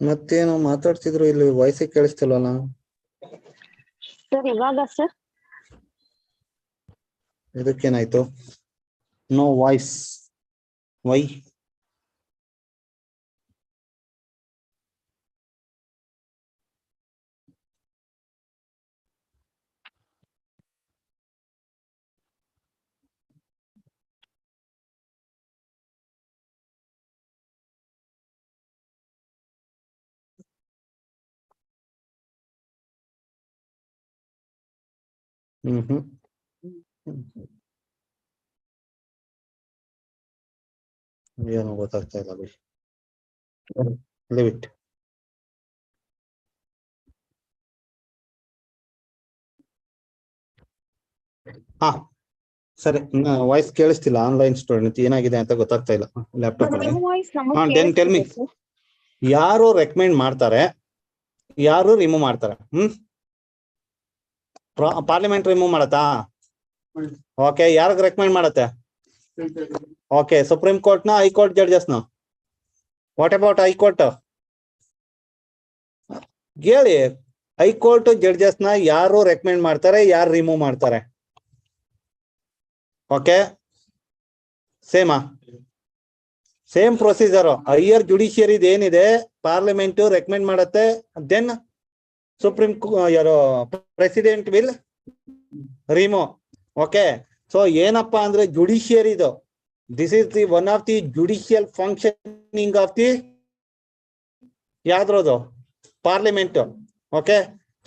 ಮತ್ತೇನು ಮಾತಾಡ್ತಿದ್ರು ಇಲ್ಲಿ ವಾಯ್ಸ್ ಕೇಳಿಸ್ತಿಲ್ವಲ್ಲ ಸರ್ ಇವಾಗ ಸರ್ ಇದಕ್ಕೇನಾಯ್ತು ನೋ ವಾಯ್ಸ್ ವೈ ಏನು ಗೊತ್ತಾಗ್ತಾ ಇಲ್ಲ ಬಿಡಿ leave it. ಹಾ ಸರಿ ವಾಯ್ಸ್ ಕೇಳಿಸ್ತಿಲ್ಲ ಆನ್ಲೈನ್ ಸ್ಟೂಡೆಂಟ್ ಏನಾಗಿದೆ ಅಂತ ಗೊತ್ತಾಗ್ತಾ ಇಲ್ಲ ಲ್ಯಾಪ್ಟಾಪ್ ಅಲ್ಲಿ ಹಾ ಟೆಲ್ ಮಿ ಯಾರು ರೆಕಮೆಂಡ್ ಮಾಡ್ತಾರೆ ಯಾರು ರಿಮೂವ್ ಮಾಡ್ತಾರೆ ಪಾರ್ಲಿಮೆಂಟ್ ರಿಮೂವ್ ಮಾಡತ್ತಾ ಓಕೆ ಯಾರಿಗೆ ರೆಕಮೆಂಡ್ ಮಾಡತ್ತೆ ಓಕೆ ಸುಪ್ರೀಂ ಕೋರ್ಟ್ ನ ಹೈಕೋರ್ಟ್ ಜಡ್ಜಸ್ ನ ವಾಟ್ ಅಬೌಟ್ ಹೈಕೋರ್ಟ್ ಹೇಳಿ ಹೈಕೋರ್ಟ್ ಜಡ್ಜಸ್ ನ ಯಾರು ರೆಕಮೆಂಡ್ ಮಾಡ್ತಾರೆ ಯಾರು ರಿಮೂವ್ ಮಾಡ್ತಾರೆ okay same procedure higher judiciary ಏನಿದೆ ಪಾರ್ಲಿಮೆಂಟ್ ರೆಕಮೆಂಡ್ ಮಾಡತ್ತೆ ದೆನ್ ಸುಪ್ರೀಂ ಯಾರು president will remove okay so ಏನಪ್ಪಾ ಅಂದ್ರೆ ಜುಡಿಷಿಯರಿದು this is the one of the judicial functioning of the ಯಾವ್ದ್ರದು parliament okay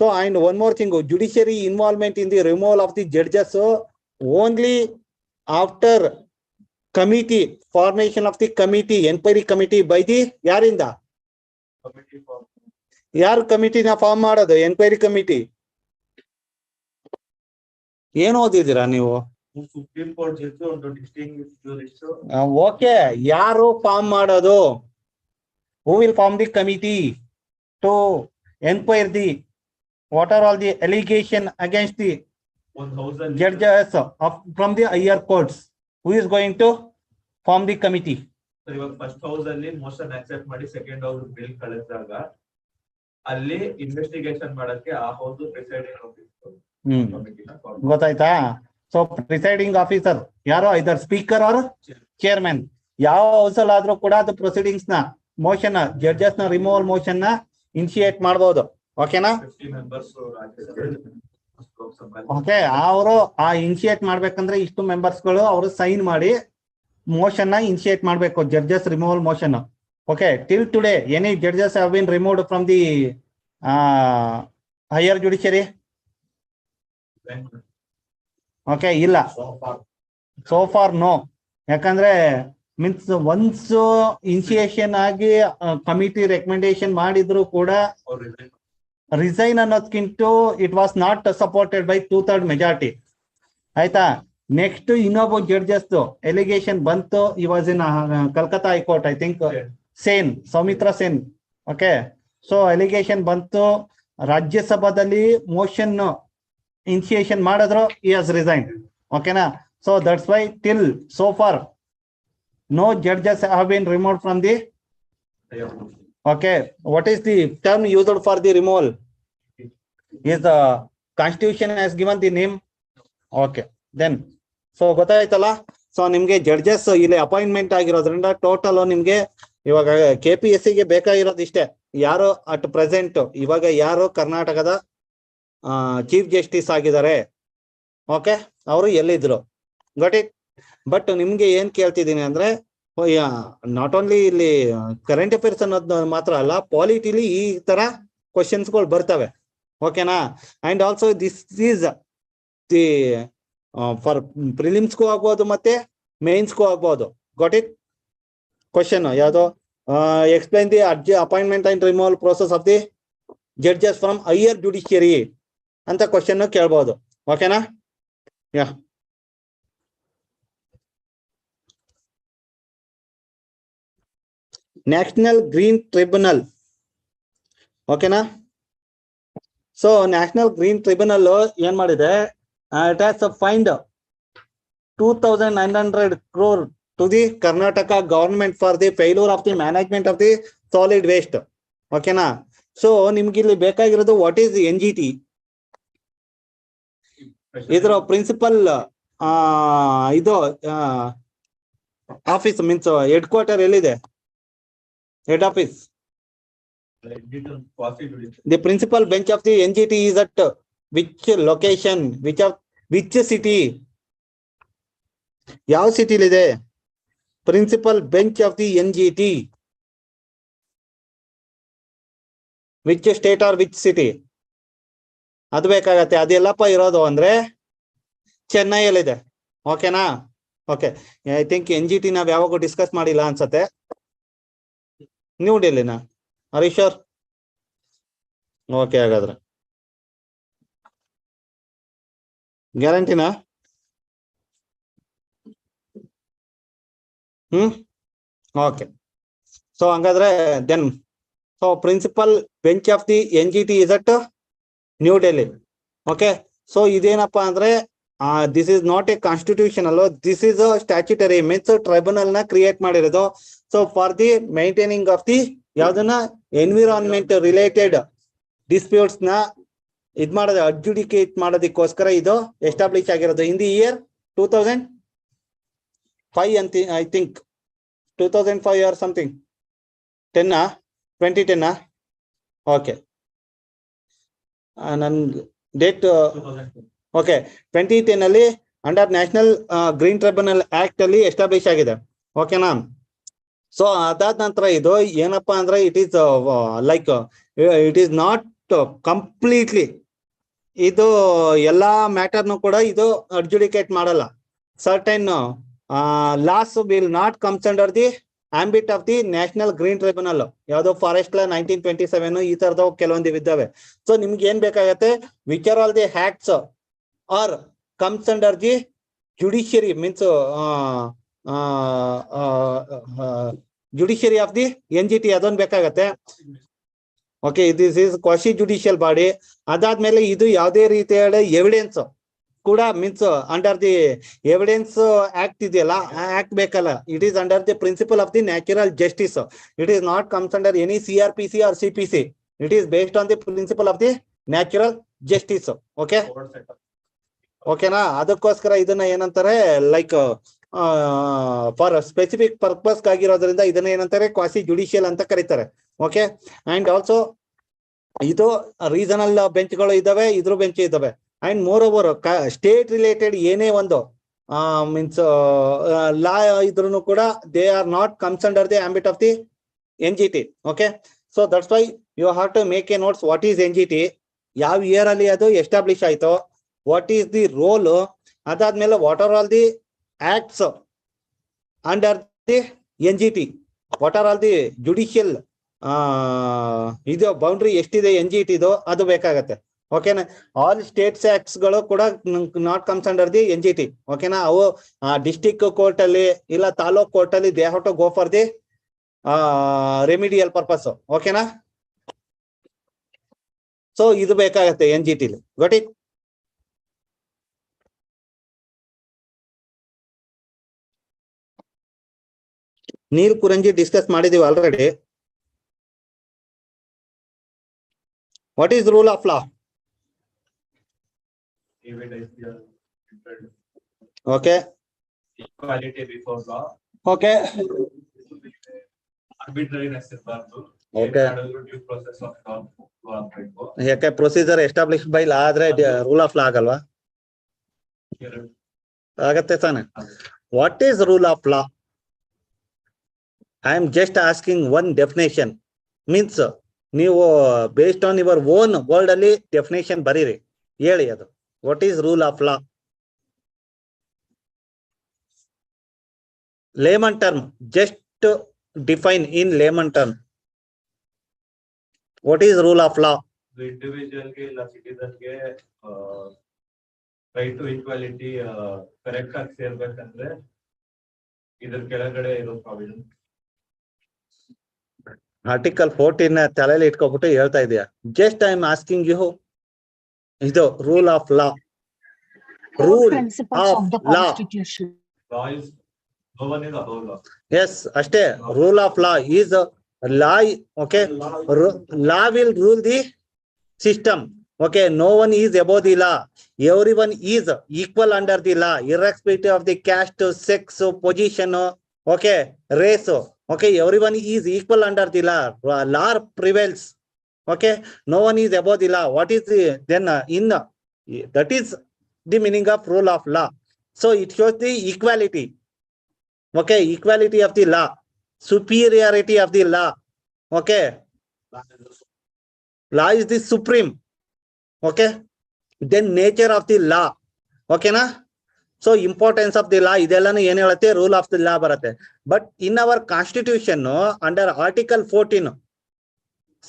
so and one more thing judiciary involvement in the removal of the judges only after committee formation of the committee enquiry committee by the ಯಾರಿಂದ ಯಾರು ಕಮಿಟಿನ form ಮಾಡೋದು enquiry committee ಏನು ಓದಿದ್ದೀರಾ ನೀವು supreme court judge ಒಂದು distinguished okay ಯಾರು form ಮಾಡೋದು who will form the committee to enquire the what are all the allegation against the judges from the higher courts who is going to form the committee ಇವಾಗ first house ಅಲ್ಲಿ motion accept ಮಾಡಿ second house bill ಕಳಿಸಿದಾಗ ಅಲ್ಲಿ investigation ಮಾಡಕ್ಕೆ ಆ house presiding officer ಗೊತ್ತಾಯ್ತಾ so presiding officer ಯಾರೋ ಇದರ್ speaker R chairman ಯಾವ ಹೌಸ್ ಅಲ್ಲಿ ಆದ್ರೂ ಕೂಡ ಅದು ಪ್ರೊಸೀಡಿಂಗ್ಸ್ ನ ಮೋಷನ್ ಜಡ್ಜಸ್ ನ ರಿಮೂವಲ್ ಮೋಷನ್ ನ ಇನಿಶಿಯೇಟ್ ಮಾಡಬಹುದು ಓಕೆನಾ 50 ಮೆಂಬರ್ಸ್ ಓಕೆ ಅವರು ಆ ಇನಿಶಿಯೇಟ್ ಮಾಡ್ಬೇಕಂದ್ರೆ ಇಷ್ಟು ಮೆಂಬರ್ಸ್ ಗಳು ಅವರು ಸೈನ್ ಮಾಡಿ ಮೋಷನ್ ನ ಇನಿಶಿಯೇಟ್ ಮಾಡ್ಬೇಕು judges removal motion okay till today any judges have been removed from the higher judiciary okay ಇಲ್ಲ ಸೋ ಫಾರ್ ನೋ ಯಾಕಂದ್ರೆ ಮೀನ್ಸ್ ಒನ್ಸ್ ಇನಿಶಿಯೇಷನ್ ಆಗಿ ಕಮಿಟಿ ರೆಕಮೆಂಡೇಶನ್ ಮಾಡಿದ್ರು ಕೂಡ ರಿಸೈನ್ ಅನ್ನೋದಕ್ಕಿಂತ it was not supported by 2/3 majority ಆಯ್ತಾ next ಇನ್ನೊಬ್ಬ judges allegation ಬಂತು ಈ was in Calcutta high court I think Sen Soumitra Sen okay so allegation ಬಂತು ರಾಜ್ಯಸಭಾದಲ್ಲಿ ಮೋಷನ್ ಇನಿಶಿಯೇಷನ್ ಮಾಡಿದ್ರು ಈ ಹಸ್ ರಿಸೈನ್ ಓಕೆನಾ so that's Y till so for no judges have been removed from the okay what is the term used for the removal is the constitution has given the name okay then so ಗೊತ್ತಾಯ್ತಲ್ಲ so ನಿಮ್ಗೆ judges ಇಲ್ಲಿ appointment ಆಗಿರೋದ್ರಿಂದ total ನಿಮ್ಗೆ ಇವಾಗ KPSC ಗೆ ಬೇಕಾಗಿರೋದು ಇಷ್ಟೇ ಯಾರು ಅಟ್ ಪ್ರೆಸೆಂಟ್ ಇವಾಗ ಯಾರು ಕರ್ನಾಟಕದ ಚೀಫ್ ಜಸ್ಟಿಸ್ ಆಗಿದ್ದಾರೆ ಓಕೆ ಅವರು ಎಲ್ಲಿದ್ರು ಗಾಟ್ ಇಟ್ ಬಟ್ ನಿಮ್ಗೆ ಏನ್ ಕೇಳ್ತಿದ್ದೀನಿ ಅಂದ್ರೆ ನಾಟ್ ಓನ್ಲಿ ಇಲ್ಲಿ ಕರೆಂಟ್ ಅಫೇರ್ಸ್ ಅನ್ನೋದು ಮಾತ್ರ ಅಲ್ಲ ಪಾಲಿಟಿಲಿ ಈ ತರ ಕ್ವಶನ್ಸ್ಗಳು ಬರ್ತವೆ ಓಕೆನಾ and also this is the for ಪ್ರಿಲಿಮ್ಸ್ಗೂ ಆಗ್ಬೋದು ಮತ್ತೆ ಮೇನ್ಸ್ಗೂ ಆಗ್ಬೋದು ಗಾಟ್ ಇಟ್ ಕ್ವಶನ್ ಯಾವ್ದು explain the appointment and removal process of the judges from higher judiciary ಅಂತ ಕ್ವಶನ್ ಕೇಳ್ಬೋದು ಓಕೆನಾ ಯಾ ನ್ಯಾಷನಲ್ ಗ್ರೀನ್ ಟ್ರಿಬ್ಯುನಲ್ ಓಕೆನಾ ಸೊ ನ್ಯಾಷನಲ್ ಗ್ರೀನ್ ಟ್ರಿಬ್ಯುನಲ್ ಏನ್ ಮಾಡಿದೆ it has fined 2,900 crore to the Karnataka government for the failure of the management of the solid waste ಓಕೆನಾ? So ನಿಮ್ಗೆ ಇಲ್ಲಿ ಬೇಕಾಗಿರೋದು ವಾಟ್ ಈಸ್ NGT, ಇದ್ರ ಪ್ರಿನ್ಸಿಪಲ್ ಇದು office means head quarter ಎಲ್ಲಿದೆ? Head office. The principal bench of the NGT is at which location? Which city? ಯಾವ ಸಿಟಿಲಿ ಇದೆ principal bench of the NGT? Which state or which city? ಅದು ಬೇಕಾಗತ್ತೆ. ಅದೆಲ್ಲಪ್ಪ ಇರೋದು ಅಂದ್ರೆ ಚೆನ್ನೈಯಲ್ಲಿದೆ. ಓಕೆನಾ? ಓಕೆ, ಐ ಥಿಂಕ್ NGT ನಾವ್ ಯಾವಾಗೂ ಡಿಸ್ಕಸ್ ಮಾಡಿಲ್ಲ ಅನ್ಸತ್ತೆ. ನ್ಯೂ ಡೆಲ್ಲಿನಾ? Are you sure? ಓಕೆ, ಹಾಗಾದ್ರೆ ಗ್ಯಾರಂಟಿನಾ? ಓಕೆ. ಸೊ ಹಂಗಾದ್ರೆ then so principal bench of the NGT is at New Delhi. Okay, so ಇದೇನಪ್ಪಾ ಅಂದ್ರೆ this is not a constitutional, this is statutory means tribunal ನ ಕ್ರಿಯೇಟ್ ಮಾಡಿರೋದು. So for the maintaining of the ಯಾವ್ದನ್ನ environment related disputes ನ ಇದ್ ಮಾಡೋದು, ಅಡ್ಜುಡಿಕೇಟ್ ಮಾಡೋದಕ್ಕೋಸ್ಕರ ಇದು ಎಸ್ಟಾಬ್ಲಿಷ್ ಆಗಿರೋದು ಇನ್ ದಿ ಇಯರ್ 2005 ಅಂತ I think. 2005 or something. 2010. Okay, ನನ್ ಡೇಟ್ ಓಕೆ 2010 ಅಲ್ಲಿ under National Green Tribunal Act ಅಲ್ಲಿ ಎಸ್ಟಾಬ್ಲಿಷ್ ಆಗಿದೆ. ಓಕೆನಾ? ಸೊ ಅದಾದ ನಂತರ ಇದು ಏನಪ್ಪಾ ಅಂದ್ರೆ it is like it is not completely ಇದು ಎಲ್ಲಾ ಮ್ಯಾಟರ್ನು ಕೂಡ ಇದು ಅಡ್ಜುಡಿಕೇಟ್ ಮಾಡಲ್ಲ. Certain laws will not comes under the ambit of the National Green Tribunal. ಯಾವ್ದೋ ಫಾರೆಸ್ಟ್ ಲಾ 1927 ಈ ತರದವು ಕೆಲವೊಂದು ಇದ್ದಾವೆ. ಸೊ ನಿಮ್ಗೆ ಏನ್ ಬೇಕಾಗತ್ತೆ? Which are all the acts are comes under the judiciary means judiciary of the NGT, ಅದೊಂದು ಬೇಕಾಗತ್ತೆ. Okay, this is quasi judicial body. ಅದಾದ್ಮೇಲೆ ಇದು ಯಾವುದೇ ರೀತಿಯ ಎವಿಡೆನ್ಸ್ ಕೂಡ means under the evidence act ಇದೆಯಲ್ಲ, ಆ ಆಕ್ಟ್ ಬೇಕಲ್ಲ. It is under the principle of the natural justice. It is not comes under any CRPC or CPC. It is based on the principle of the natural justice. Okay, ಓಕೆನಾ? ಅದಕ್ಕೋಸ್ಕರ ಇದನ್ನ ಏನಂತಾರೆ like for specific purpose ಆಗಿರೋದ್ರಿಂದ ಇದನ್ನ ಏನಂತಾರೆ quasi judicial ಅಂತ ಕರೀತಾರೆ. Okay, and also ಇದು ರೀಸನಲ್ ಬೆಂಚ್ಗಳು ಇದಾವೆ, ಇದ್ರ ಬೆಂಚ್ ಇದಾವೆ. And more over state related ಏನೇ ಒಂದು ಮೀನ್ಸ್ ಲಾ ಇದ್ರೂ ಕೂಡ they are not comes under the ambit of the NGT. Okay, so that's why you have to make a notes what is NGT, ಯಾವ year ಅಲ್ಲಿ ಅದು establish ಆಯ್ತು, what is the role, ಅದಾದ್ಮೇಲೆ what are all the acts under the NGT, what are all the judicial ಇದು boundary ಎಷ್ಟಿದೆ NGT ಇದು, ಅದು ಬೇಕಾಗತ್ತೆ. ಓಕೆನಾ? ಆಲ್ ಸ್ಟೇಟ್ಸ್ ಆಕ್ಟ್ಸ್ ಗಳು ಕೂಡ not comes under the NGT. ಓಕೆನಾ? ಅವು ಡಿಸ್ಟಿಕ್ ಕೋರ್ಟ್ ಅಲ್ಲಿ ಇಲ್ಲ ತಾಲೂಕ್ ಕೋರ್ಟ್ ಅಲ್ಲಿ they have to go for the remedial purpose. ಓಕೆನಾ? ಸೊ ಇದು ಬೇಕಾಗತ್ತೆ NGT. Got it? Neelakurinji discuss ಮಾಡಿದೀವಿ already. What is rule of law? Okay. Equality before law. Okay. Arbitrariness ಇರಬಾರ್ದು. Okay. Due process of law ಆಗಬೇಕು. ಯಾಕೆ procedure establish by ಲಾ ಆದ್ರೆ rule of ಲಾ ಆಗಲ್ವಾ? ಆಗತ್ತೆ ತಾನೆ. What is rule of law? I am just asking one definition. Means ನೀವು based on your own word ಅಲ್ಲಿ definition ಬರೀರಿ, ಹೇಳಿ ಅದು. What is rule of law? Layman term, just define in layman term. What is rule of law? The individual ಗೆ ಇಲ್ಲ citizen ಗೆ right to equality correct ಆಗಿ ಸೇರ್ಬೇಕಂದ್ರೆ ಇದ್ರ ಕೆಳಗಡೆ ಇರೋ ಪ್ರಾವಿಷನ್. ಆರ್ಟಿಕಲ್ 14 ತಲೆಯಲ್ಲಿ ಇಟ್ಕೊಬಿಟ್ಟು ಹೇಳ್ತಾ ಇದೀಯಾ? Just I am asking you ಇದು rule of law. Rule of law. Law is no one is above law. Yes, ಅಷ್ಟೇ. Rule of law is law, okay, law will rule the system. Okay, no one is above the law. Everyone is equal under the law, irrespective of the caste, sex, position, okay, race. Okay, everyone is equal under the law. Law prevails. Okay, no one is above the law. What is the then that is the meaning of rule of law. So it shows the equality. Okay, equality of the law, superiority of the law. Okay, law is the supreme. Okay, then nature of the law. Okay na? So importance of the law, idellanu ಏನು ಹೇಳುತ್ತೆ, rule of the law ಬರುತ್ತೆ. But in our constitution, under article 14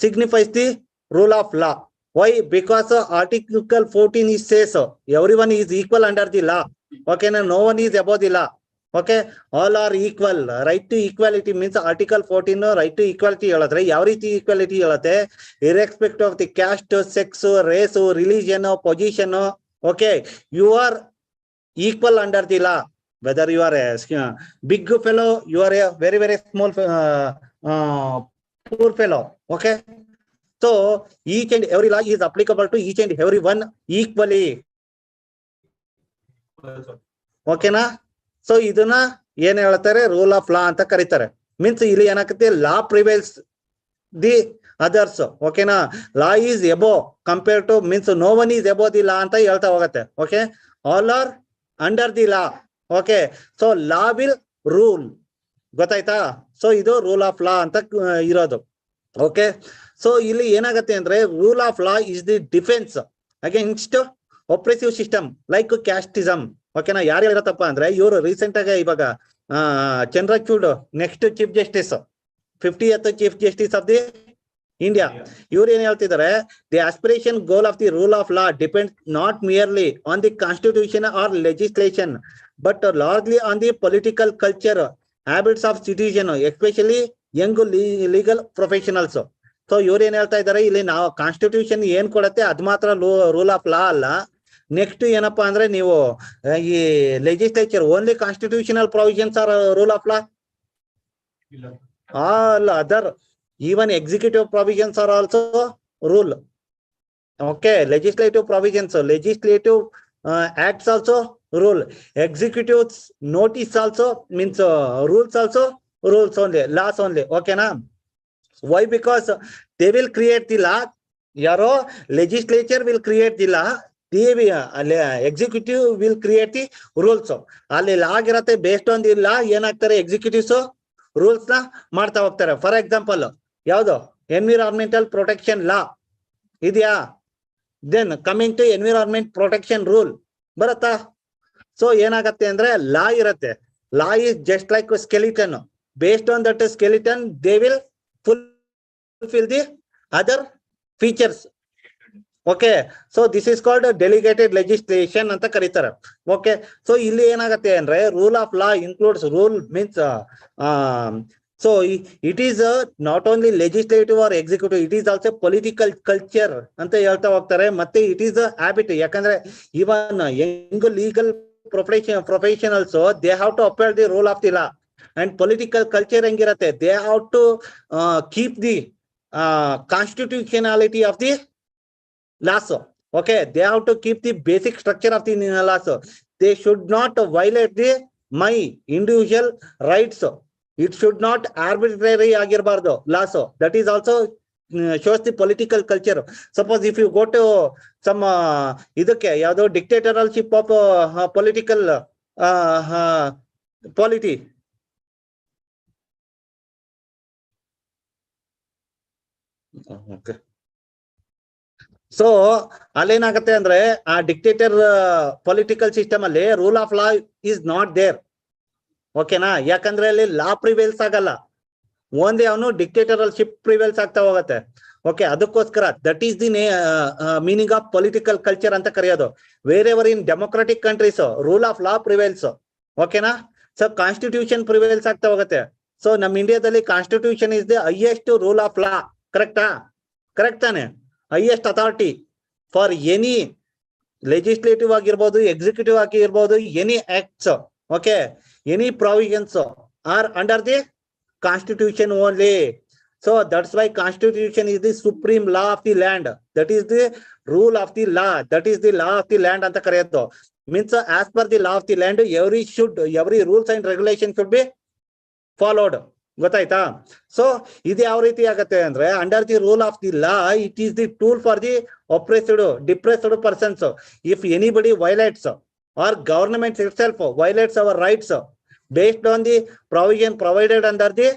signifies the rule of law. Why? Because article 14 is says everyone is equal under the law. Okay na? No one is above the law. Okay, all are equal. Right to equality means article 14 right to equality ಹೇಳದ್ರೆ ಯಾವ ರೀತಿ equality ಹೇಳುತ್ತೆ, irrespective of the caste, sex, race, religion, position. Okay, you are equal under the law. Whether you are a big fellow, you are a very very small poor fellow. Okay, so each and every law is applicable to each and every one equally. Okay na? So ಇದನ್ನ ಏನ್ ಹೇಳ್ತಾರೆ, rule of law ಅಂತ ಕರೀತಾರೆ. Means ಇಲ್ಲಿ ಏನಾಗುತ್ತೆ, ಲಾ prevails the others. ಓಕೆನಾ? Law is above compare to means no one is above the law ಅಂತ ಹೇಳ್ತಾ ಹೋಗುತ್ತೆ. Okay, all are under the law. Okay, so law will rule. ಗೊತ್ತಾಯ್ತಾ? ಸೊ ಇದು ರೂಲ್ ಆಫ್ ಲಾ ಅಂತ ಇರೋದು. ಓಕೆ, ಸೊ ಇಲ್ಲಿ ಏನಾಗತ್ತೆ ಅಂದ್ರೆ rule of law is the defence against oppressive system like casteism. ಓಕೆನಾ? ಯಾರು ಹೇಳಿರತ್ತಪ್ಪ ಅಂದ್ರೆ ಇವರು ರೀಸೆಂಟ್ ಆಗಿ ಇವಾಗ Chandrachud next chief justice, 50th chief justice of the India. ಇವ್ರು ಏನ್ ಹೇಳ್ತಿದ್ದಾರೆ, the aspiration goal of the rule of law depends not merely on the constitution or legislation but largely on the political culture, habits of citizen, especially young legal professionals. So ಇವ್ರು ಏನ್ ಹೇಳ್ತಾ ಇದ್ದಾರೆ, ಇಲ್ಲಿ ನಾವು constitution ಏನ್ ಕೊಡತ್ತೆ ಅದ್ ಮಾತ್ರ ರೂಲ್ ಆಫ್ ಲಾ ಅಲ್ಲ. ನೆಕ್ಸ್ಟ್ ಏನಪ್ಪಾ ಅಂದ್ರೆ ನೀವು ಈ legislature only constitutional provisions or rule of law, all other even executive provisions are also rule. Okay, legislative provisions, legislative acts also rule, executive notice also means rules also, rules only, laws only. Okay na? Why? Because they will create the law. Yaro legislature will create the law, the executive will create the rules. ಅಲ್ಲಿ ಲಾ ಆಗಿರತ್ತೆ, based on the law ಏನಾಗ್ತಾರೆ executives rules ನ ಮಾಡ್ತಾ ಹೋಗ್ತಾರೆ. For example ಯಾವ್ದು, environmental protection law ಇದೆಯಾ, then coming to environment protection rule ಬರುತ್ತಾ? So ಏನಾಗತ್ತೆ ಅಂದ್ರೆ ಲಾ ಇರತ್ತೆ, law is just like skeleton, based on that skeleton they will fulfill the other features. Okay, so this is called delegated legislation ಅಂತ ಕರೀತಾರೆ. Okay, so ಇಲ್ಲಿ ಏನಾಗತ್ತೆ ಅಂದ್ರೆ rule of law includes rule means so it is not only legislative or executive, it is also political culture ಅಂತ ಹೇಳ್ತಾ ಹೋಗ್ತಾರೆ. ಮತ್ತೆ it is habit, ಯಾಕಂದ್ರೆ even young legal professionals they have to appeal the rule of the law. And political culture ಹೆಂಗಿರತ್ತೆ, they have to keep the constitutionality of the laws. Okay, they have to keep the basic structure of the laws. They should not violate the my individual rights. It should not arbitrary agirbardo laws. That is also shows the political culture. Suppose if you go to some idakke yado dictatorship of political polity. Okay. So ಅಲ್ಲೇನಾಗತ್ತೆ ಅಂದ್ರೆ ಆ dictator political system ಅಲ್ಲಿ rule of law is not there. ಓಕೆನಾ? ಯಾಕಂದ್ರೆ ಅಲ್ಲಿ ಲಾ prevails ಆಗಲ್ಲ, ಒಂದೇ ಅವನು ಡಿಕ್ಟೇಟರ್ಶಿಪ್ ಪ್ರಿವೇಲ್ಸ್ ಆಗ್ತಾ ಹೋಗತ್ತೆ. ಓಕೆ, ಅದಕ್ಕೋಸ್ಕರ that is the meaning of political culture ಅಂತ ಕರೆಯೋದು. Wherever in democratic countries rule of law prevails. ಓಕೆನಾ? ಸೊ ಕಾನ್ಸ್ಟಿಟ್ಯೂಷನ್ ಪ್ರಿವೇಲ್ಸ್ ಆಗ್ತಾ ಹೋಗುತ್ತೆ. ಸೊ ನಮ್ ಇಂಡಿಯಾದಲ್ಲಿ constitution is the highest rule of law. ಕರೆಕ್ಟಾ? ಕರೆಕ್ಟ್ ತಾನೆ? Highest authority for any legislative ಆಗಿರ್ಬೋದು, ಎಕ್ಸಿಕ್ಯೂಟಿವ್ ಆಗಿರ್ಬೋದು, any acts. Okay, any provisions are under the constitution only. So that's why constitution is the supreme law of the land. That is the rule of the law. That is the law of the land anta kareyado. Means as per the law of the land, every rules and regulation should be followed. ಗೊತ್ತಾಯ್ತಾ? So ಇದು ಯಾವ ರೀತಿ ಆಗತ್ತೆ ಅಂದ್ರೆ under the rule of the law it is the tool for the oppressed depressed persons. If anybody violates or government itself violates our rights based on the provision provided under the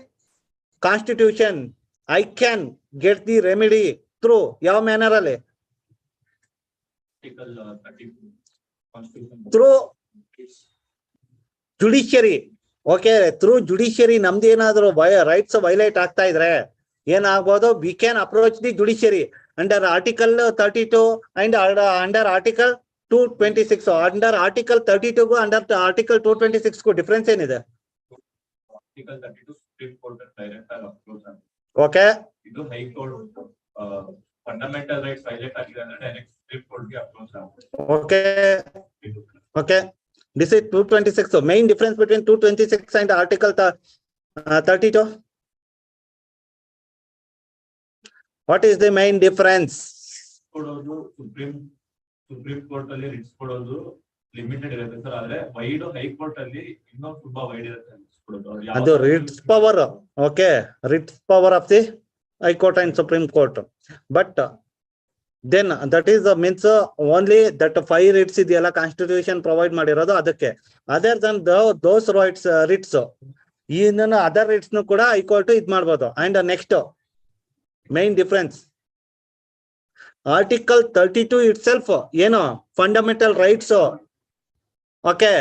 constitution, I can get the remedy through ಯಾವ manner ಅಲ್ಲಿ? Through judiciary. Okay, through judiciary ನಮ್ದು ಏನಾದ್ರು rights violate ಆಗ್ತಾ ಇದ್ರೆ ಏನಾಗ್ಬೋದು? We can approach the judiciary under article 32 and under article 226. Under article 32 under article 226 difference ಏನಿದೆ? Okay, ಇದು high court fundamental rights violate ಆಗಿದೆ ಅಂದ್ರೆ ಡೈರೆಕ್ಟ್ ಸುಪ್ರೀಂ ಕೋರ್ಟ್ ಗೆ ಅಪ್ರೋಚ್ ಆಗುತ್ತೆ. Okay okay, this is 226. So main difference between 226 and article 32. What is the main difference? ಕೊಡೋದು supreme court ಅಲ್ಲಿ Ritz ಕೊಡೋದು limited ಇರುತ್ತೆ ಸರ್, ಆದ್ರೆ ವೈಡ್ ಹೈಕೋರ್ಟ್ ಅಲ್ಲಿ ಇನ್ನೂ ತುಂಬಾ ವೈಡ್ ಇರುತ್ತೆ ಕೊಡೋದು. ಅದು Ritz power. Okay, Ritz power of the high court and supreme court. But then that is means only that 5 writs ಇದೆಯಲ್ಲ ಕಾನ್ಸ್ಟಿಟ್ಯೂಷನ್ ಪ್ರೊವೈಡ್ ಮಾಡಿರೋದು ಅದಕ್ಕೆ. ಅದರ್ ದನ್ ದೋಸ್ writs ಇನ್ನು ಅದರ್ writs ನು ಕೂಡ ಹೈಕೋರ್ಟ್ ಇದ್ ಮಾಡ್ಬೋದು. And next main difference, article 32 it self ಏನು fundamental rights. Okay,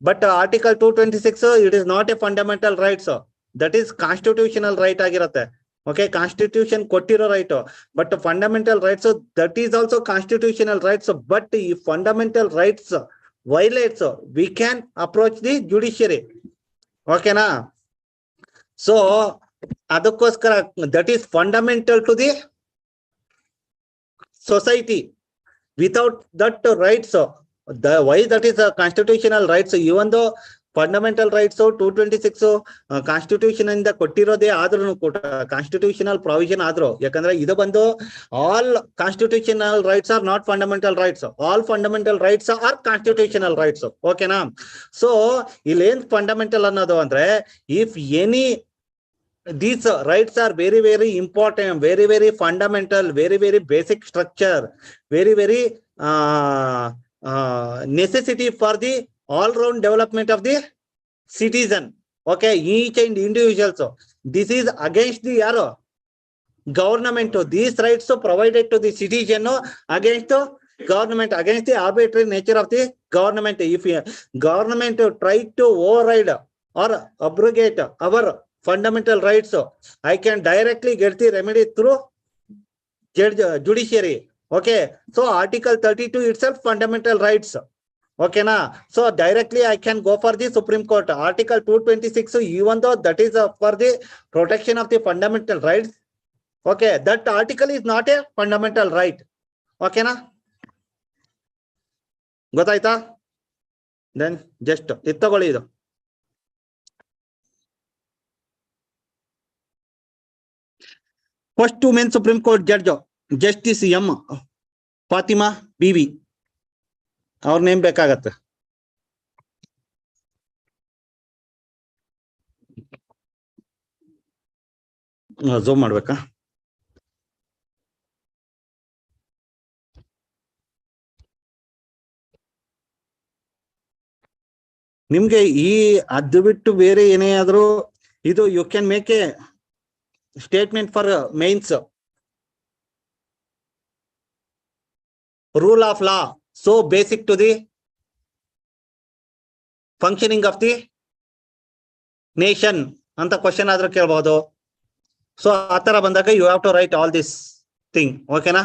but article 226 it is not a fundamental rights, that is constitutional right ಆಗಿರುತ್ತೆ. ಓಕೆ, ಕಾನ್ಸ್ಟಿಟ್ಯೂಷನ್ ಕೊಟ್ಟಿರೋ right. But fundamental rights that is also constitutional rights. But ಈ fundamental rights violates we can approach the judiciary. ಓಕೆನಾ? So ಅದಕ್ಕೋಸ್ಕರ that is fundamental to the society. Without that rights why that is a constitutional rights, even though fundamental rights 226 constitution ಇಂದ ಕೊಟ್ಟಿರೋದೇ ಆದ್ರೂ ಕೂಡ constitutional provision ಆದ್ರೂ, ಯಾಕಂದ್ರೆ ಇದು ಬಂದು all constitutional rights R not fundamental rights, all fundamental rights R constitutional rights. ಓಕೆನಾ? So ಇಲ್ಲೇನ್ ಫಂಡಮೆಂಟಲ್ ಅನ್ನೋದು ಅಂದ್ರೆ if any these rights are very very important, very very fundamental, very very basic structure, very very necessity for the all round development of the citizen. Okay, each and individuals. This is against the government. These rights provided to the citizen against the government, against the arbitrary nature of the government. If government try to override or abrogate our fundamental rights, I can directly get the remedy through judiciary. Okay, so article 32 itself fundamental rights. Okay na? So directly I can go for the Supreme Court. Article 226, even though that is for the protection of the fundamental rights, okay, that article is not a fundamental right. Okay na? Gotaita? Then just ittagoli idu. First two men Supreme Court judge, Justice M. Fatima Bibi. ಅವ್ರ name ಬೇಕಾಗತ್ತೆ. Zoom ಮಾಡ್ಬೇಕಾ? ನಿಮ್ಗೆ ಈ ಅದು ಬಿಟ್ಟು ಬೇರೆ ಏನೇ ಆದ್ರೂ ಇದು you can make a statement for mains. Rule of law so basic to the functioning of the nation anta question adra kelbodu. So atara bandaga you have to write all this thing. Okay na?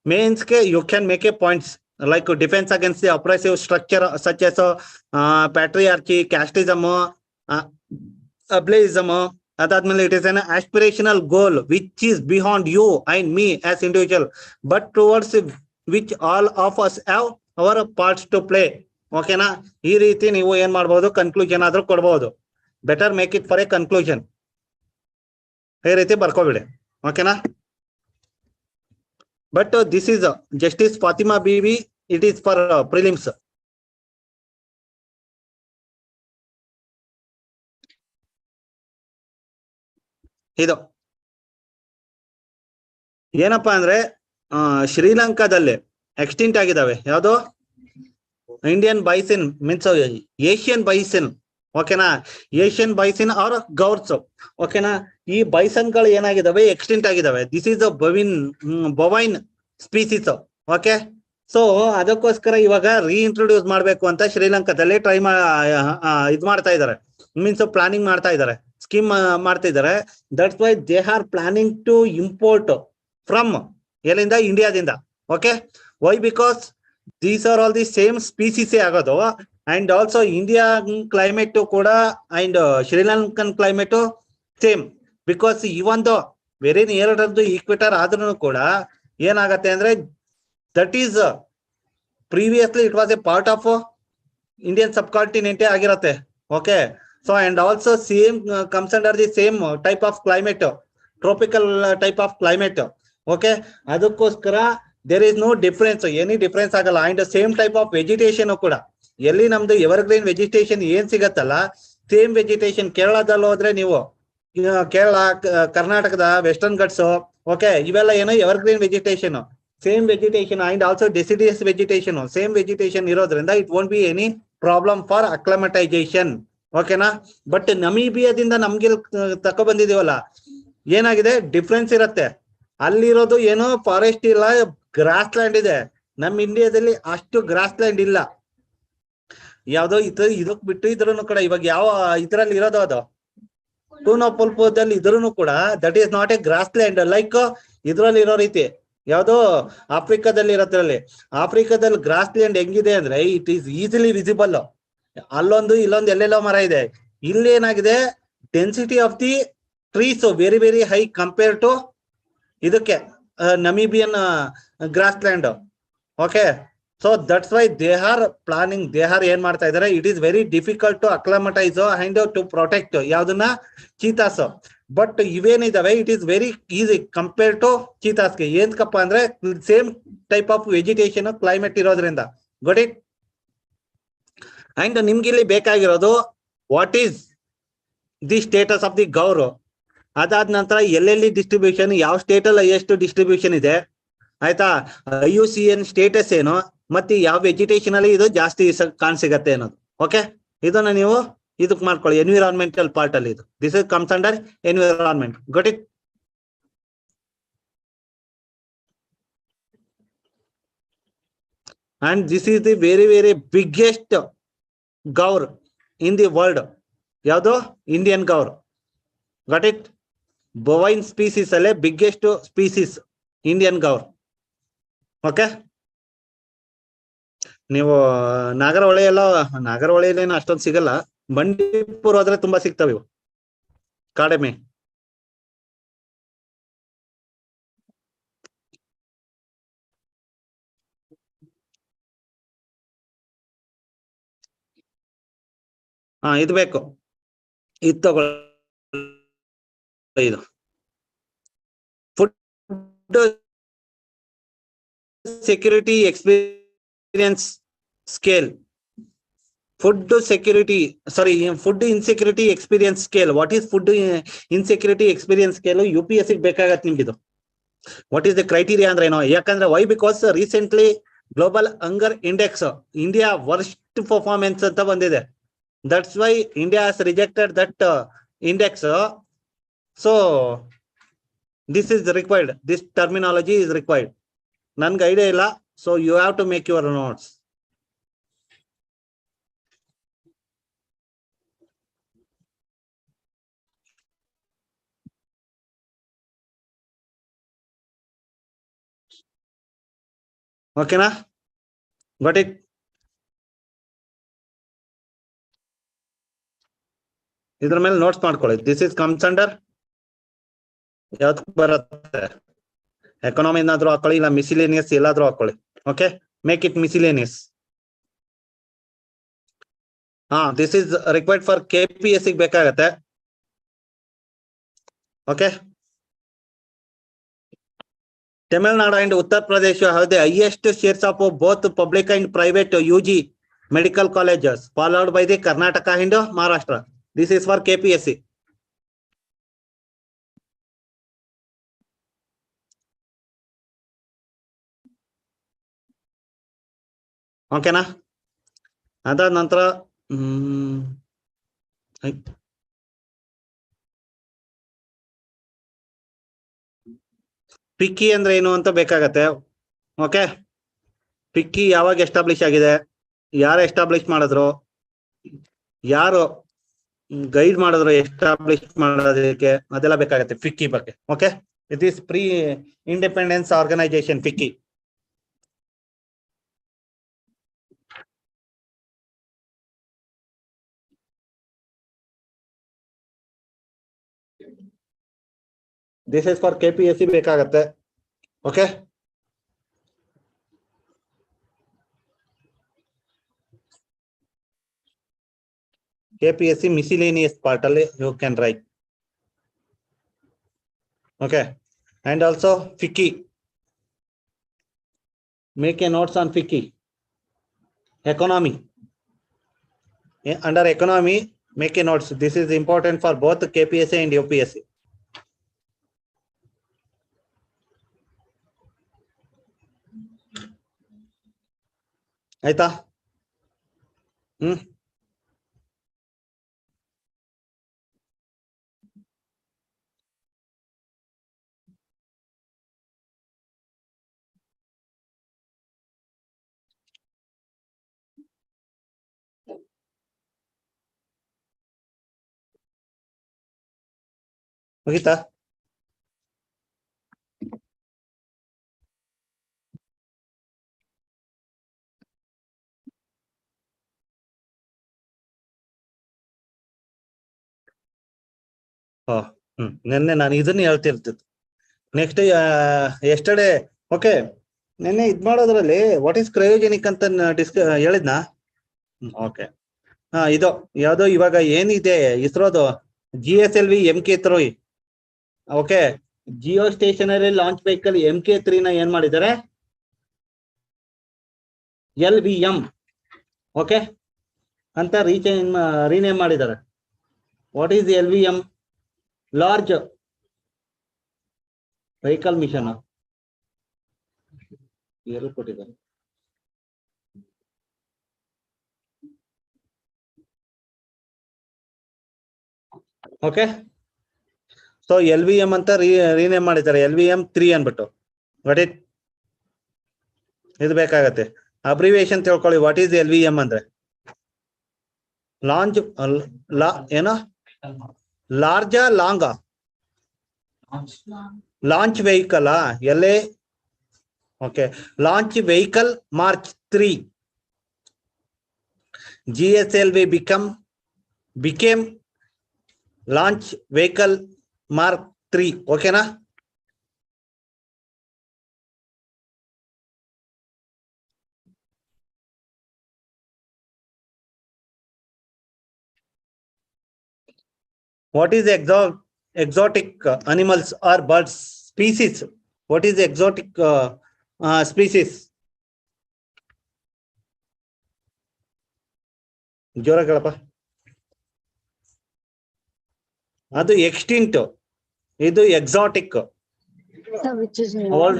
Means ke you can make a points like defense against the oppressive structure such as patriarchy, casteism, ableism. Adadmele it is an aspirational goal which is beyond you and me as individual, but towards which all of us have our parts to play. Okay na? Ee reeti neevu ಏನು ಮಾಡಬಹುದು, conclusion ಆದ್ರೂ ಕೊಡಬಹುದು. Better make it for a conclusion. ಈ ರೀತಿ ಬರ್ಕೋಬಿಡಿ. ಓಕೆನಾ? But this is justice Fathima Beevi, it is for prelims. ಇದು ಏನಪ್ಪಾ ಅಂದ್ರೆ ಶ್ರೀಲಂಕಾದಲ್ಲಿ ಎಕ್ಸ್ಟಿಂಟ್ ಆಗಿದಾವೆ. ಯಾವುದು? Indian bison means Asian bison. ಓಕೆನಾ? Asian bison are gaurs. ಓಕೆನಾ? ಈ ಬೈಸನ್ಗಳು ಏನಾಗಿದಾವೆ? ಎಕ್ಸ್ಟಿಂಟ್ ಆಗಿದಾವೆ. This is bovine species. Okay, so ಅದಕ್ಕೋಸ್ಕರ ಇವಾಗ ರೀಇಂಟ್ರೊಡ್ಯೂಸ್ ಮಾಡ್ಬೇಕು ಅಂತ ಶ್ರೀಲಂಕಾದಲ್ಲಿ ಇದು ಮಾಡ್ತಾ ಇದಾರೆ. ಮೀನ್ಸ್ ಪ್ಲಾನಿಂಗ್ ಮಾಡ್ತಾ ಇದಾರೆ, ಸ್ಕೀಮ್ ಮಾಡ್ತಿದ್ದಾರೆ. That's why they are planning to import from ಎಲ್ಲಿಂದ? ಇಂಡಿಯಾದಿಂದ. Okay, why? Because these are all the same ಸ್ಪೀಸೀಸೇ ಆಗೋದು. ಅಂಡ್ ಆಲ್ಸೋ ಇಂಡಿಯಾ ಕ್ಲೈಮೇಟ್ ಕೂಡ and Sri Lankan climate same. Because even though very near to equator ಆದ್ರೂ ಕೂಡ ಏನಾಗತ್ತೆ ಅಂದ್ರೆ that is previously it was a part of Indian subcontinent ಆಗಿರತ್ತೆ. Okay, so and also same comes under the same type of climate, tropical type of climate. Okay, ಅದಕ್ಕೋಸ್ಕರ there is no difference, any difference ಆಗಲ್ಲ. And same type of vegetation ಕೂಡ ಎಲ್ಲಿ ನಮ್ದು evergreen vegetation ಏನ್ ಸಿಗತ್ತಲ್ಲ, same vegetation. ಕೇರಳದಲ್ಲಿ ಹೋದ್ರೆ ನೀವು ಕೇರಳ, ಕರ್ನಾಟಕದ ವೆಸ್ಟರ್ನ್ ಘಟ್ಸ್, ಓಕೆ, ಇವೆಲ್ಲ ಏನೋ evergreen vegetation, same vegetation. And also deciduous vegetation, same vegetation ಇರೋದ್ರಿಂದ it won't be any problem for acclimatization. ಓಕೆನಾ? ಬಟ್ ನಮೀಬಿಯಾದಿಂದ ನಮ್ಗೆ ತಕೊ ಬಂದಿದೀವಲ್ಲ, ಏನಾಗಿದೆ? ಡಿಫ್ರೆನ್ಸ್ ಇರತ್ತೆ. ಅಲ್ಲಿರೋದು ಏನೋ ಫಾರೆಸ್ಟ್ ಇಲ್ಲ, ಗ್ರಾಸ್ ಲ್ಯಾಂಡ್ ಇದೆ. ನಮ್ ಇಂಡಿಯಾದಲ್ಲಿ ಅಷ್ಟು ಗ್ರಾಸ್ ಲ್ಯಾಂಡ್ ಇಲ್ಲ. ಯಾವ್ದೋ ಇದಕ್ ಬಿಟ್ಟು ಇದ್ರೂ ಕೂಡ ಇವಾಗ ಯಾವ ಇದ್ರಲ್ಲಿ ಇರೋದು ಅದು ಟೂನೋಪುಲ್ಪದಲ್ಲಿ ಇದ್ರೂ ಕೂಡ that is not a grassland like ಇದ್ರಲ್ಲಿ ಇರೋ ರೀತಿ. ಯಾವ್ದೋ ಆಫ್ರಿಕಾದಲ್ಲಿ ಇರೋದ್ರಲ್ಲಿ. ಆಫ್ರಿಕಾದಲ್ಲಿ ಗ್ರಾಸ್ ಲ್ಯಾಂಡ್ ಹೆಂಗಿದೆ ಅಂದ್ರೆ ಇಟ್ ಈಸ್ ಈಸಿಲಿ ವಿಸಿಬಲ್. ಅಲ್ಲೊಂದು ಇಲ್ಲೊಂದು ಎಲ್ಲೆಲ್ಲೋ ಮರ ಇದೆ. ಇಲ್ಲಿ ಏನಾಗಿದೆ? Density of the trees very very high compare to ಇದಕ್ಕೆ Namibian grassland. Okay, so that's why they are planning, they are ಏನ್ ಮಾಡ್ತಾ ಇದಾರೆ? It is very difficult to acclimatize and to protect ಯಾವ್ದನ್ನ? ಚೀತಾಸ್. ಬಟ್ ಇವೇನಿದಾವೆ it is very easy compare to ಚೀತಾಸ್ಗೆ. ಏನ್ಕಪ್ಪ ಅಂದ್ರೆ same type of vegetation, climate ಇರೋದ್ರಿಂದ. Got it? And ನಿಮ್ಗೆ ಇಲ್ಲಿ ಬೇಕಾಗಿರೋದು what is the status of the guar. ಅದಾದ ನಂತರ ಎಲ್ಲೆಲ್ಲಿ ಡಿಸ್ಟ್ರಿಬ್ಯೂಷನ್, ಯಾವ ಸ್ಟೇಟ್ ಅಲ್ಲಿ ಎಷ್ಟು ಡಿಸ್ಟ್ರಿಬ್ಯೂಷನ್ ಇದೆ, ಆಯ್ತಾ? IUCN ಸ್ಟೇಟಸ್ ಏನು, ಮತ್ತೆ ಯಾವ ವೆಜಿಟೇಷನ್ ಅಲ್ಲಿ ಇದು ಜಾಸ್ತಿ ಕಾಣಸಿಗತ್ತೆ ಅನ್ನೋದು. ಓಕೆ, ಇದನ್ನ ನೀವು ಇದಕ್ ಮಾಡ್ಕೊಳ್ಳಿ ಎನ್ವಿರಾನ್ಮೆಂಟಲ್ ಪಾರ್ಟ್ ಅಲ್ಲಿ. ಇದು this is comes under environment. Got it? And this is the very very biggest gaur in the world. ಯಾವುದು? Indian gaur. Got it? Bovine species ಅಲ್ಲೇ biggest species Indian gaur. Okay, ನೀವು ನಾಗರಹೊಳೆ ಎಲ್ಲ, ನಾಗರಹೊಳೆಯಲ್ಲೇನು ಅಷ್ಟೊಂದು ಸಿಗಲ್ಲ, ಬಂಡೀಪುರ ಹೋದ್ರೆ ತುಂಬಾ ಸಿಗ್ತವೆ ಇವು ಕಾಡೆಮೆ. ಇದು ಬೇಕು, ಇದು ತಗೊಳ್ಳಿ. ಇದು food security experience scale, food security, sorry, food insecurity experience scale. What is food insecurity experience scale? UPSC ಬೇಕಾಗತ್ತೆ ನಿಮ್ಗಿದು. ವಾಟ್ ಈಸ್ ದ ಕ್ರೈಟೀರಿಯಾ ಅಂದ್ರೆ ಏನೋ? ಯಾಕಂದ್ರೆ why? Because recently global hunger index India worst performance ಅಂತ ಬಂದಿದೆ. That's why India has rejected that index. So this is required, this terminology is required. ನನ್ಗೆ idea ಇಲ್ಲ, so you have to make your notes. ಓಕೆನಾ? Got it? ಇದ್ರ ಮೇಲೆ notes ಮಾಡ್ಕೊಳ್ಳಿ. This is comes under ಯಾವ್ದು ಬರುತ್ತೆ? ಎಕನಾಮಿ ಏನಾದ್ರು ಹಾಕೊಳ್ಳಿ, ಇಲ್ಲ ಮಿಸಿಲೇನಿಯಸ್ ಎಲ್ಲಾದ್ರೂ ಹಾಕೊಳ್ಳಿ. Okay, make it miscellaneous. This is required for KPSC ಬೇಕಾಗತ್ತೆ. Okay, Tamil Nadu and Uttar Pradesh have the highest shares of both public and private UG medical colleges, followed by the Karnataka and Maharashtra. This is for KPSC. ಓಕೆನಾ? ಅದಾದ ನಂತರ picky ಅಂದ್ರೆ ಏನು ಅಂತ ಬೇಕಾಗತ್ತೆ. Okay, picky ಯಾವಾಗ establish ಆಗಿದೆ, ಯಾರು ಎಸ್ಟಾಬ್ಲಿಷ್ ಮಾಡಿದ್ರು, ಯಾರು ಗೈಡ್ ಮಾಡಿದ್ರು ಎಸ್ಟಾಬ್ಲಿಷ್ ಮಾಡೋದಕ್ಕೆ, ಅದೆಲ್ಲ ಬೇಕಾಗತ್ತೆ ಪಿಕ್ಕಿ ಬಗ್ಗೆ. Okay, it is pre independence organisation FICCI. This is for KPSC ಬೇಕಾಗತ್ತೆ. ಓಕೆ, KPSC miscellaneous part ಅಲ್ಲಿ you can write. Okay, and also FICCI. Make a notes on FICCI. Economy. Under economy, make a notes. This is important for both KPSC and UPSC. ಆಯ್ತಾ? ಮುಗಿತಾ? ನಿನ್ನೆ ನಾನು ಇದನ್ನ ಹೇಳ್ತಿರ್ತಿದ್ದು. Next yesterday okay, ನಿನ್ನೆ ಇದ್ ಮಾಡೋದ್ರಲ್ಲಿ what is cryogenic ಅಂತ ಹೇಳಿದ್ನಾ? Okay, ಇದು ಯಾವ್ದೋ ಇವಾಗ ಏನಿದೆ ಇಸ್ರೋದು GSLV MK3. Okay, geo stationary launch vehicle MK3 ನ ಏನ್ ಮಾಡಿದ್ದಾರೆ? LVM ಓಕೆ ಅಂತ ರೀನೇಮ್ ಮಾಡಿದ್ದಾರೆ. What is LVM? Large vehicle mission ಕೊಟ್ಟಿದ್ದಾರೆ. ಓಕೆ, ಸೊ LVM ಅಂತ ರೀನೇಮ್ ಮಾಡಿದ್ದಾರೆ, LVM3 ಅನ್ಬಿಟ್ಟು. ವಾಟ್ ಇಟ್ ಇದು ಬೇಕಾಗತ್ತೆ, ಅಬ್ರಿವೇಶನ್ ತಿಳ್ಕೊಳ್ಳಿ. ವಾಟ್ ಈಸ್ LVM ಅಂದ್ರೆ ಲಾಂಚ್ ಏನೋ large long launch vehicle LA. Okay, launch vehicle March 3. GSLV became launch vehicle Mark 3. ಓಕೆನಾ? What is exotic animals or birds species? What is exotic species? ಜೋರಾಗಳಪ್ಪ. ಅದು extinct, ಇದು exotic.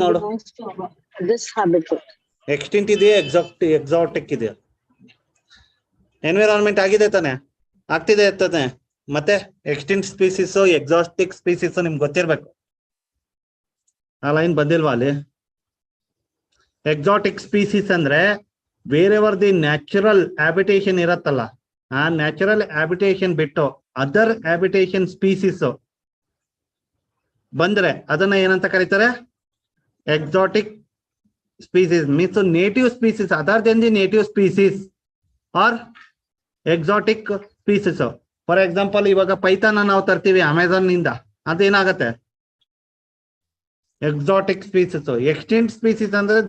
ನೋಡು, extinct ಇದೆ, exotic ಇದೆ. Environment ಆಗಿದೆ ತಾನೆ, ಆಗ್ತಿದೆ ತಾನೆ. ಮತ್ತೆ ಎಕ್ಸ್ಟಿಂಕ್ಟ್ ಸ್ಪೀಸೀಸ್, ಎಕ್ಸಾಟಿಕ್ ಸ್ಪೀಸೀಸ್ ನಿಮ್ಗೆ ಗೊತ್ತಿರ್ಬೇಕು. ಆ ಲೈನ್ ಬಂದಿಲ್ವಾ ಅಲ್ಲಿ? ಎಕ್ಸಾಟಿಕ್ ಸ್ಪೀಸೀಸ್ ಅಂದ್ರೆ ಬೇರೆಯವರ್ ದಿ ನ್ಯಾಚುರಲ್ ಹ್ಯಾಬಿಟೇಷನ್ ಇರತ್ತಲ್ಲ, ಆ ನ್ಯಾಚುರಲ್ ಹ್ಯಾಬಿಟೇಷನ್ ಬಿಟ್ಟು ಅದರ್ ಹ್ಯಾಬಿಟೇಷನ್ ಸ್ಪೀಸೀಸ್ ಬಂದ್ರೆ ಅದನ್ನ ಏನಂತ ಕರೀತಾರೆ? Exotic species. Means native species other then the native species are exotic species. For example, ಇವಾಗ ಪೈಥಾನ್ ನಾವು ತರ್ತೀವಿ ಅಮೆಝಾನ್ ನಿಂದ, ಅದೇನಾಗತ್ತೆ? Exotic species. ಎಕ್ಸ್ಟಿಂಕ್ಟ್ ಸ್ಪೀಸೀಸ್ ಅಂದ್ರೆ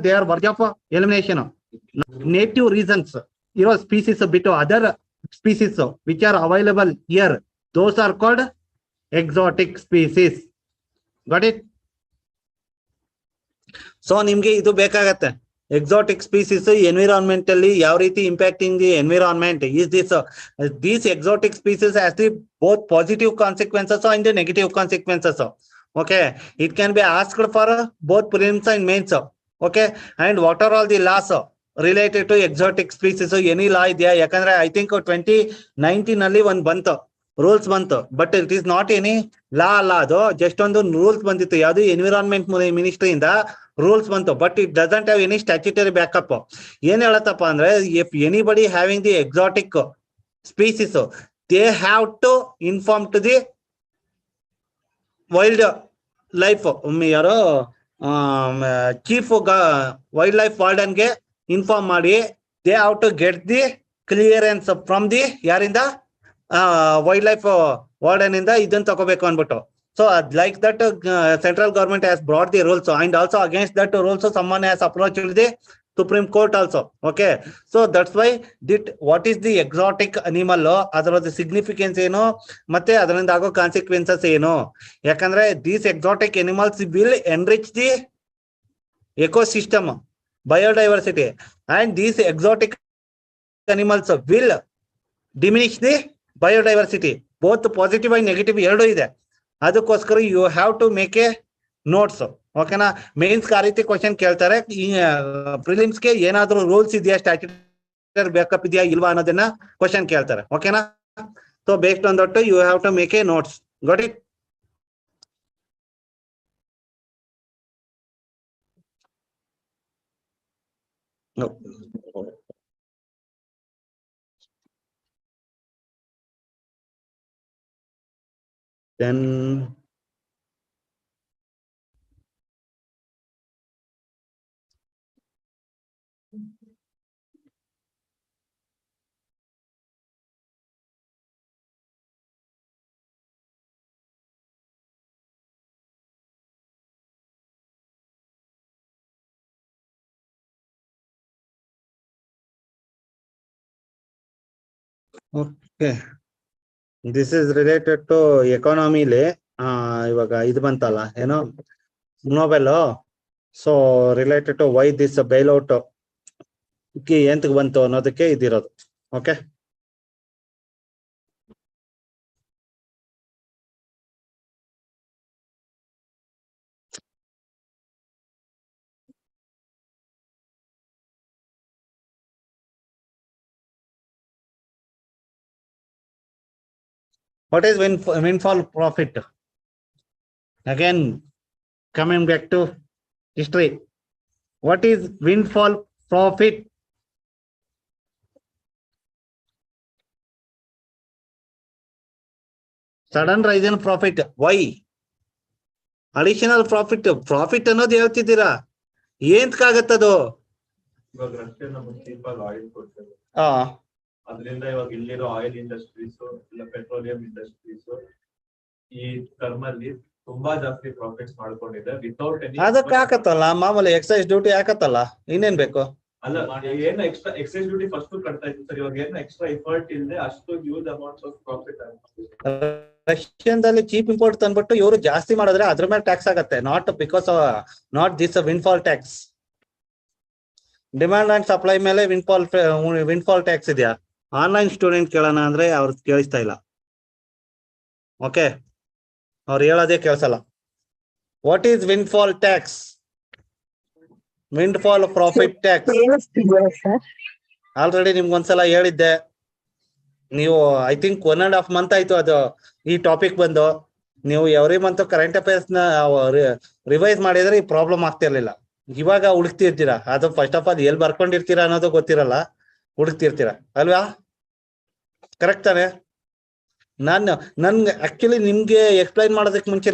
they are verge of elimination. Native reasons ಇರೋ ಸ್ಪೀಸೀಸ್ ಬಿಟ್ಟು other species which are available here, those are called exotic species. Got it? So ನಿಮ್ಗೆ ಇದು ಬೇಕಾಗತ್ತೆ. ಎಕ್ಸಾಟಿಕ್ ಸ್ಪೀಸೀಸ್ ಎನ್ವಿರಾನ್ಮೆಂಟ್ ಅಲ್ಲಿ ಯಾವ ರೀತಿ impacting the environment is these exotic species has the both positive consequences and the negative consequences. Okay, it can be asked for both prelims and mains. Okay, and what are all the laws related to exotic species? Any law ಇದೆಯಾ? ಯಾಕಂದ್ರೆ I think 2019 ಅಲ್ಲಿ ಒಂದ್ ಬಂತು, rules ಬಂತು, but it is not any law ಅಲ್ಲ, ಅದು just ಒಂದು rules ಬಂದಿತ್ತು. ಯಾವ್ದು ಎನ್ವಿರಾನ್ಮೆಂಟ್ ಮಿನಿಸ್ಟ್ರಿಯಿಂದ ರೂಲ್ಸ್ ಬಂತು, but it doesn't have any statutory backup. ಏನ್ ಹೇಳತ್ತಪ್ಪ ಅಂದ್ರೆ, if anybody having the exotic species, they have to inform to the wildlife, ಯಾರೋ ಚೀಫ್ ವೈಲ್ಡ್ ಲೈಫ್ ವಾರ್ಡನ್ಗೆ ಇನ್ಫಾರ್ಮ್ ಮಾಡಿ, they have to get the clearance from the ಯಾರಿಂದ, wildlife warden ಇಂದ ಇದನ್ನ ತಗೋಬೇಕು ಅನ್ಬಿಟ್ಟು. So like that, central government has brought the rules, and also against that rules someone has approached the Supreme Court also. Okay, so that's why what is the exotic animal, ಅದರ significance ಏನು ಮತ್ತೆ ಅದರಿಂದ ಆಗೋ consequences ಏನು? ಯಾಕಂದ್ರೆ these exotic animals will enrich the ecosystem, biodiversity, and these exotic animals will diminish the biodiversity. both positive and negative ಎರಡು ಇದೆ. ಅದಕ್ಕೋಸ್ಕರ you have to make a notes. ಓಕೆನಾ? ಮೇನ್ಸ್ ಆ ರೀತಿ ಕ್ವಶನ್ ಕೇಳ್ತಾರೆ. ಪ್ರಿಲಿಮ್ಸ್ಗೆ ಏನಾದ್ರು ರೂಲ್ಸ್ ಇದೆಯಾ, ಸ್ಟ್ಯಾಚ್ಯುಟರಿ ಬ್ಯಾಕಪ್ ಇದೆಯಾ ಇಲ್ವಾ ಅನ್ನೋದನ್ನ ಕ್ವಶನ್ ಕೇಳ್ತಾರೆ. ಓಕೆನಾ? So based on that you have to make a notes. Got it? Then okay, this is related to economically. ಇವಾಗ ಇದು ಬಂತಲ್ಲ, ಏನೋ Nobel. So related to why this bailout ಎಂತಕ್ ಬಂತು ಅನ್ನೋದಕ್ಕೆ ಇದಿರೋದು. Okay, what is windfall profit? Again, coming back to history, what is windfall profit? Sudden rise in profit. Why? Additional profit. Profit ಅನ್ನೋದು ಹೇಳ್ತಿದ್ದೀರಾ, ಏಂತಕ್ಕಾಗತ್ತದು? ಇವಾಗ ರಷ್ಯಾ ನಮಗೆ ಚೀಪಾಗಿ ಆಯಿಲ್ ಕೊಡ್ತಾರೆ, ಆ ಅದರಿಂದ ಇವಾಗ ಇಲ್ಲಿರೋ ಆಯಿಲ್ ಇಂಡಸ್ಟ್ರೀಸ್ ಇಲ್ಲ ಪೆಟ್ರೋಲಿಯಂ ಇಂಡಸ್ಟ್ರೀಸ್ ಈ ಟರ್ಮ್ ಅಲ್ಲಿ ತುಂಬಾ ಜಾಸ್ತಿ ಪ್ರಾಫಿಟ್ಸ್ ಮಾಡ್ಕೊಂಡಿದೆ ವಿತೌಟ್ ಎನಿ. ಅದಕ್ಕೆ ಹಾಕತ್ತಲ್ಲ ಮಾಮೂಲಿ ಎಕ್ಸೈಸ್ ಡ್ಯೂಟಿ ಹಾಕತ್ತಲ್ಲ, ಇನ್ನೇನ್ ಬೇಕು? ಅಲ್ಲ, ಏನು ಎಕ್ಸ್ಟ್ರಾ ಎಕ್ಸೈಸ್ ಡ್ಯೂಟಿ ಫಸ್ಟ್ ಕಟ್ತಾ ಇತ್ತು ಸರ್, ಇವಾಗ ಏನು ಎಕ್ಸ್ಟ್ರಾ ಎಫರ್ಟ್ ಇಲ್ಲದೆ ಅಷ್ಟು ಹ್ಯೂಜ್ ಅಮೌಂಟ್ಸ್ ಆಫ್ ಪ್ರಾಫಿಟ್ ಆಗುತ್ತೆ. ರಷ್ಯಾದಲ್ಲಿ ಚೀಪ್ ಇಂಪೋರ್ಟ್ ತಂದ್ಬಿಟ್ಟು ಇವರು ಜಾಸ್ತಿ ಮಾಡಿದ್ರೆ ಅದ್ರ ಮೇಲೆ ಟ್ಯಾಕ್ಸ್ ಆಗತ್ತೆ. Not this windfall tax. Demand and supply ಮೇಲೆ ವಿಂಡ್ಫಾಲ್ ಟ್ಯಾಕ್ಸ್ ಇದೆಯಾ? ಆನ್ಲೈನ್ ಸ್ಟೂಡೆಂಟ್ ಕೇಳೋಣ ಅಂದ್ರೆ ಅವ್ರು ಕೇಳಿಸ್ತಾ ಇಲ್ಲ. ಓಕೆ, ಅವ್ರು ಹೇಳೋದೇ ಕೇಳಿಸಲ್ಲ. What is windfall tax? Windfall profit tax already ನಿಮ್ಗೊಂದ್ಸಲ ಹೇಳಿದ್ದೆ. ನೀವು ಐ ಥಿಂಕ್ 1.5 month ಆಯ್ತು ಅದು ಈ ಟಾಪಿಕ್ ಬಂದು. ನೀವು ಎವ್ರಿ ಮಂತ್ ಕರೆಂಟ್ ಅಫೇರ್ಸ್ ನ ರಿವೈಸ್ ಮಾಡಿದ್ರೆ ಈ ಪ್ರಾಬ್ಲಮ್ ಆಗ್ತಿರ್ಲಿಲ್ಲ. ಇವಾಗ ಹುಡುಕ್ತಿರ್ತೀರಾ, ಅದು ಫಸ್ಟ್ ಆಫ್ ಆಲ್ ಎಲ್ಲಿ ಬರ್ಕೊಂಡಿರ್ತೀರಾ ಅನ್ನೋದು ಗೊತ್ತಿರಲ್ಲ, ಹುಡುಕ್ತಿರ್ತೀರಾ ಅಲ್ವಾ? ಕರೆಕ್ಟ್ ತಾನೆ? ನನ್ಗೆ ಆಕ್ಚುಲಿ ನಿಮ್ಗೆ ಎಕ್ಸ್ಪ್ಲೈನ್ ಮಾಡೋದಕ್ಕೆ ಮುಂಚೆ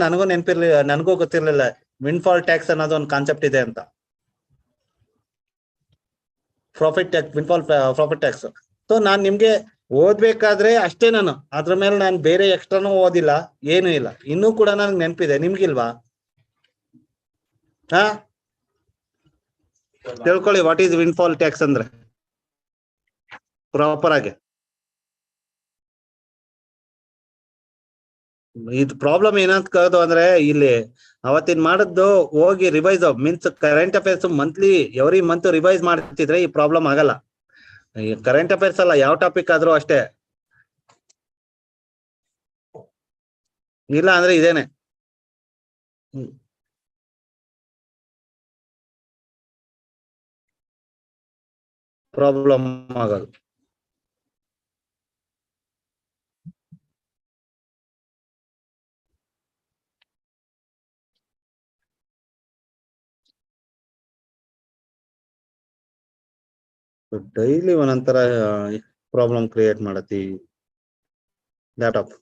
ನನಗೂ ಗೊತ್ತಿರ್ಲಿಲ್ಲ ವಿಂಡ್ಫಾಲ್ ಟ್ಯಾಕ್ಸ್ ಅನ್ನೋದು ಒಂದು ಕಾನ್ಸೆಪ್ಟ್ ಇದೆ ಅಂತ. Profit tax, windfall profit tax. So ನಾನ್ ನಿಮ್ಗೆ ಓದ್ಬೇಕಾದ್ರೆ ಅಷ್ಟೇ, ನಾನು ಅದ್ರ ಮೇಲೆ ನಾನು ಬೇರೆ ಎಕ್ಸ್ಟ್ರಾನು ಓದಿಲ್ಲ, ಏನು ಇಲ್ಲ. ಇನ್ನೂ ಕೂಡ ನನಗೆ ನೆನಪಿದೆ, ನಿಮ್ಗಿಲ್ವಾ? ಹಾ, ತಿಳ್ಕೊಳ್ಳಿ ವಾಟ್ ಈಸ್ ವಿಂಡ್ಫಾಲ್ ಟ್ಯಾಕ್ಸ್ ಅಂದ್ರೆ ಪ್ರಾಪರ್ ಆಗಿ. ಇದು ಪ್ರಾಬ್ಲಮ್ ಏನಂತ ಅಂದ್ರೆ ಇಲ್ಲಿ ಅವತ್ತಿನ ಮಾಡದ್ದು ಹೋಗಿ revise means current affairs monthly every month revise ಮಾಡ್ತಿದ್ರೆ ಈ ಪ್ರಾಬ್ಲಮ್ ಆಗಲ್ಲ. ಈ ಕರೆಂಟ್ ಅಫೇರ್ಸ್ ಅಲ್ಲ, ಯಾವ ಟಾಪಿಕ್ ಆದ್ರೂ ಅಷ್ಟೇ. ಇಲ್ಲ ಅಂದ್ರೆ ಇದೇನೆ ಪ್ರಾಬ್ಲಮ್ ಆಗೋದು. ಡೈಲಿ ಒಂದೊಂಥರ ಪ್ರಾಬ್ಲಮ್ ಕ್ರಿಯೇಟ್ ಮಾಡತ್ತಿ ಲ್ಯಾಪ್ಟಾಪ್.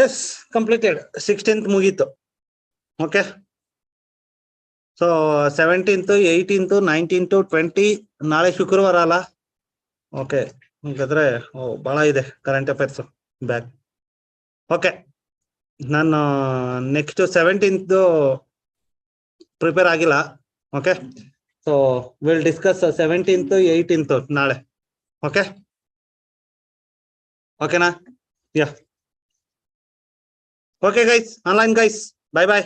Yes completed. 16th ಮುಗೀತು. Okay, so 17th 18th 19th 20 ನಾಳೆ ಶುಕ್ರವಾರ ಅಲ್ಲ. ಓಕೆ, ಹಾಗಾದ್ರೆ ಬಹಳ ಇದೆ ಕರೆಂಟ್ ಅಫೇರ್ಸ್ ಬ್ಯಾಕ್. ಓಕೆ, ನಾನು ನೆಕ್ಸ್ಟ್ 17th ಪ್ರಿಪೇರ್ ಆಗಿಲ್ಲ. Okay, so will discuss 17th 18th ನಾಳೆ. ಓಕೆ, ಓಕೆನಾ? Yeah, okay guys, online guys, bye ಬಾಯ್.